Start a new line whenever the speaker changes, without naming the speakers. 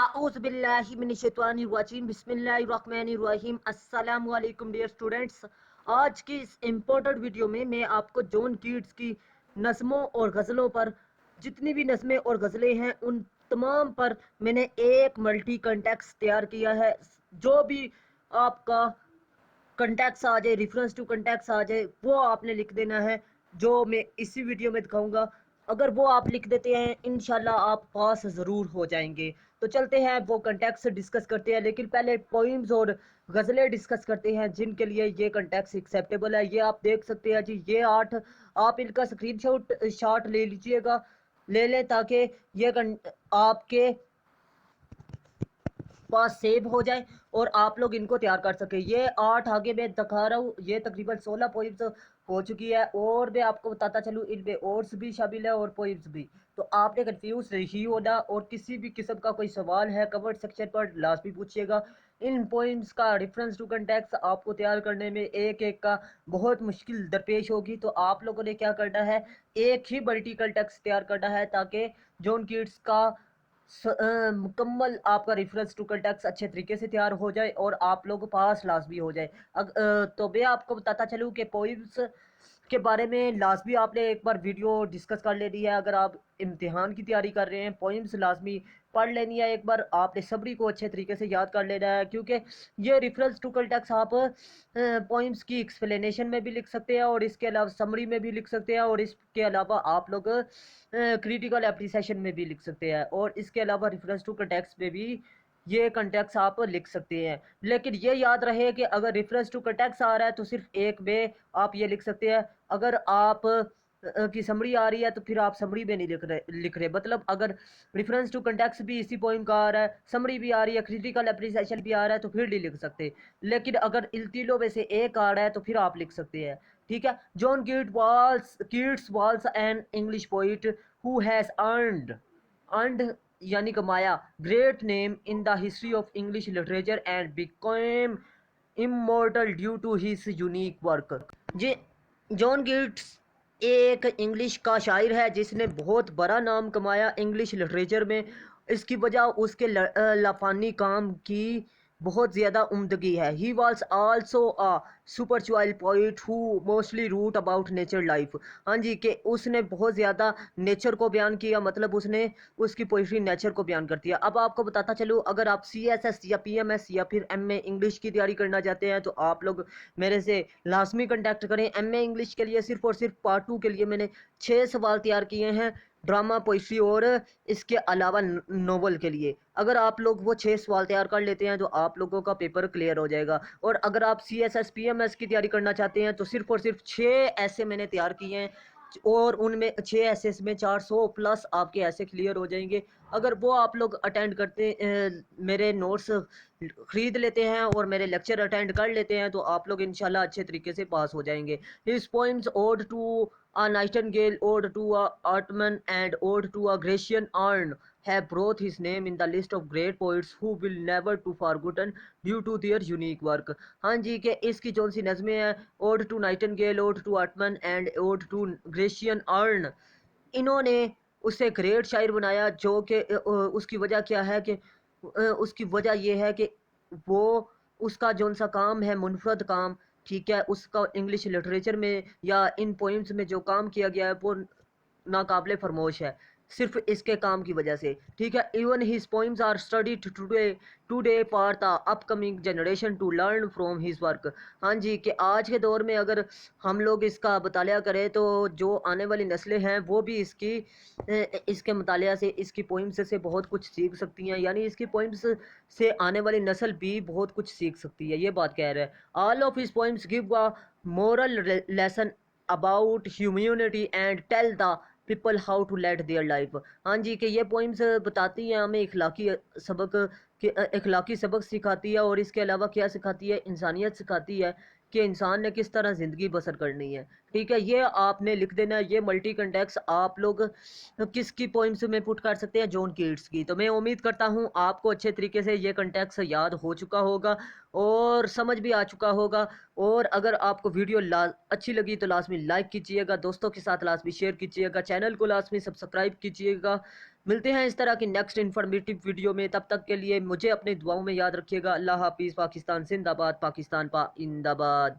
आऊज़ुबिल्लाहिमिनश्शैतानिर्रजीम बिस्मिल्लाहिर्रहमानिर्रहीम। अस्सलाम वालेकुम डियर स्टूडेंट्स। आज की इस इम्पोर्टेंट वीडियो में मैं आपको जॉन कीट्स की नज़मों और गज़लों पर, जितनी भी नज़में और गज़लें हैं उन तमाम पर मैंने एक मल्टी कंटेक्स्ट तैयार किया है। जो भी आपका कंटेक्स्ट आ जाए, रेफरेंस टू कंटेक्स्ट आ जाए, वो आपने लिख देना है, जो मैं इसी वीडियो में दिखाऊंगा। अगर वो आप लिख देते हैं इंशाल्लाह आप पास ज़रूर हो जाएंगे। तो चलते हैं वो कंटेक्स्ट डिस्कस करते हैं, लेकिन पहले पोइम्स और गज़लें डिस्कस करते हैं जिनके लिए ये कंटेक्स्ट एक्सेप्टेबल है। ये आप देख सकते हैं जी, ये 8 आप इनका स्क्रीनशॉट ले लीजिएगा, ले लें ताकि ये आपके पास सेव हो जाए और आप लोग इनको तैयार कर सके। ये 8 आगे मैं दिखा रहा हूँ, ये तकरीबन 16 पोइम्स हो चुकी है। और मैं आपको बताता चलूँ इनमें ओड्स भी शामिल है और पोइम्स भी। तो आपने कंफ्यूज नहीं होना, और किसी भी किस्म का कोई सवाल है कमेंट सेक्शन पर लाजमी पूछिएगा। इन पोइम्स का रेफरेंस टू कंटेक्स्ट आपको तैयार करने में एक एक का बहुत मुश्किल दरपेश होगी। तो आप लोगों ने क्या करना है, एक ही मल्टी कंटेक्स्ट तैयार करना है ताकि जॉन कीट्स का मुकम्मल आपका रेफरेंस टू कंटेक्स्ट अच्छे तरीके से तैयार हो जाए और आप लोग पास लाजमी हो जाए। तो मैं आपको बताता चलूँ कि पोइम्स के बारे में लाजमी आपने एक बार वीडियो डिस्कस कर लेनी है। अगर आप इम्तिहान की तैयारी कर रहे हैं, पोइम्स लाजमी पढ़ लेनी है। एक बार आपने सबरी को अच्छे तरीके से याद कर लेना है, क्योंकि ये रेफरेंस टू कंटेक्स्ट आप पोइम्स की एक्सप्लेनेशन में भी लिख सकते हैं और इसके अलावा समरी में भी लिख सकते हैं, और इसके अलावा आप लोग क्रिटिकल एप्रिसिएशन में भी लिख सकते हैं, और इसके अलावा रेफरेंस टू कंटेक्स्ट में भी ये कंटेक्स्ट आप लिख सकते हैं। लेकिन ये याद रहे कि अगर रेफरेंस टू कंटेक्स्ट आ रहा है तो सिर्फ एक में आप ये लिख सकते हैं। अगर आप की समरी आ रही है तो फिर आप समरी में नहीं लिख रहे। मतलब अगर रेफरेंस टू कंटेक्स्ट भी इसी पॉइंट का आ रहा है, समरी भी आ रही है, क्रिटिकल एप्रिसिएशन भी आ रहा है, तो फिर नहीं लिख सकते। लेकिन अगर इन तीनों में से एक आ रहा है तो फिर आप लिख सकते हैं। ठीक है। John Keats was an English poet who has earned यानी कमाया great name in the history of English literature and became immortal due to his unique work. जी, जॉन कीट्स एक इंग्लिश का शायर है जिसने बहुत बड़ा नाम कमाया इंग्लिश लिटरेचर में। इसकी वजह उसके लाफानी काम की बहुत ज़्यादा उम्दगी है। He was also a spiritual poet who mostly wrote about nature life. हाँ जी, कि उसने बहुत ज़्यादा नेचर को बयान किया, मतलब उसने उसकी पोइट्री नेचर को बयान करती है। अब आपको बताता चलूँ, अगर आप CSS या PMS या फिर MA इंग्लिश की तैयारी करना चाहते हैं तो आप लोग मेरे से लाजमी कंटेक्ट करें। MA इंग्लिश के लिए सिर्फ और सिर्फ पार्ट 2 के लिए मैंने 6 सवाल तैयार किए हैं, ड्रामा, पोइट्री और इसके अलावा नोवेल के लिए। अगर आप लोग वो 6 सवाल तैयार कर लेते हैं तो आप लोगों का पेपर क्लियर हो जाएगा। और अगर आप CSS PMS की तैयारी करना चाहते हैं तो सिर्फ और सिर्फ 6 ऐसे मैंने तैयार किए हैं, और उनमें 6 ऐसे में 400 प्लस आपके ऐसे क्लियर हो जाएंगे। अगर वो आप लोग अटेंड करते मेरे नोट्स खरीद लेते हैं और मेरे लेक्चर अटेंड कर लेते हैं तो आप लोग इंशाल्लाह अच्छे तरीके से पास हो जाएंगे। His poems ode to a nightingale, ode to a Ottoman and ode to a Grecian urn have brought his name in the list of great poets who will never to forgotten due to their unique work। हाँ जी, कि इसकी जो सी नज़में हैं, ode to nightingale, ode to autumn and ode to Grecian urn, इन्होंने उसे ग्रेट शायर बनाया। जो कि उसकी वजह क्या है कि उसकी वजह यह है कि वो उसका जो सा काम है मुनफरद काम, ठीक है, उसका इंग्लिश लिटरेचर में या इन पोइम्स में जो काम किया गया है वो नाकाबिले फरमोश है, सिर्फ इसके काम की वजह से। ठीक है। Even his poems are studied today for the upcoming generation to learn from his work. हाँ जी, कि आज के दौर में अगर हम लोग इसका मुतालिया करें तो जो आने वाली नस्लें हैं वो भी इसके मुतालिया से, इसकी पोइम्स से बहुत कुछ सीख सकती हैं। यानी इसकी पोइम्स से आने वाली नस्ल भी बहुत कुछ सीख सकती है, ये बात कह रहे हैं। All of his poems give a moral lesson about humanity and tell the people how to lead their life. हाँ जी, कि ये पोइम्स बताती हैं हमें इखलाकी सबक सिखाती है, और इसके अलावा क्या सिखाती है, इंसानियत सिखाती है कि इंसान ने किस तरह ज़िंदगी बसर करनी है। ठीक है। ये आपने लिख देना है। ये मल्टी कंटेक्स्ट आप लोग किसकी पोइम्स में पुट कर सकते हैं, जॉन कीट्स की। तो मैं उम्मीद करता हूँ आपको अच्छे तरीके से ये कंटेक्स्ट याद हो चुका होगा और समझ भी आ चुका होगा। और अगर आपको वीडियो अच्छी लगी तो लाजमी लाइक कीजिएगा, दोस्तों के साथ लाजमी शेयर कीजिएगा, चैनल को लाजमी सब्सक्राइब कीजिएगा। ملتے ہیں اس طرح کی نیکسٹ انفارمیٹیو ویڈیو میں، تب تک کے لیے مجھے اپنی دعاؤں میں یاد رکھیے گا۔ اللہ حافظ۔ پاکستان زندہ باد، پاکستان پائندہ باد۔